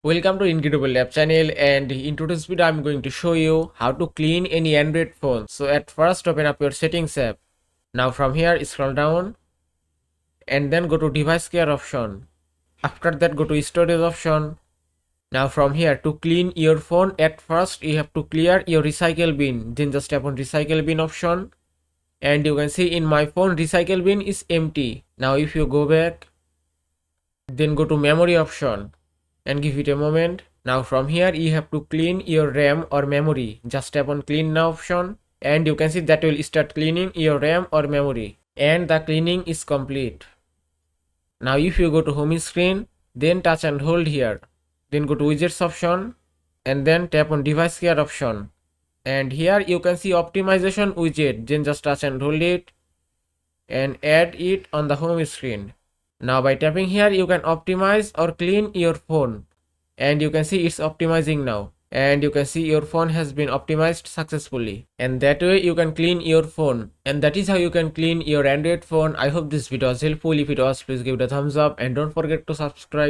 Welcome to Incredible Lab channel, and in today's video I'm going to show you how to clean any Android phone. So at first open up your settings app. Now from here scroll down and then go to device care option. After that go to storage option. Now from here to clean your phone, at first you have to clear your recycle bin. Then just tap on recycle bin option and you can see in my phone recycle bin is empty. Now if you go back, then go to memory option and give it a moment. Now from here you have to clean your RAM or memory. Just tap on clean now option and you can see that will start cleaning your RAM or memory, and the cleaning is complete. Now if you go to home screen, then touch and hold here, then go to widgets option and then tap on device care option, and here you can see optimization widget. Then just touch and hold it and add it on the home screen. Now by tapping here you can optimize or clean your phone, and you can see it's optimizing now, and you can see your phone has been optimized successfully, and that way you can clean your phone. And that is how you can clean your Android phone. I hope this video was helpful. If it was, please give it a thumbs up and don't forget to subscribe.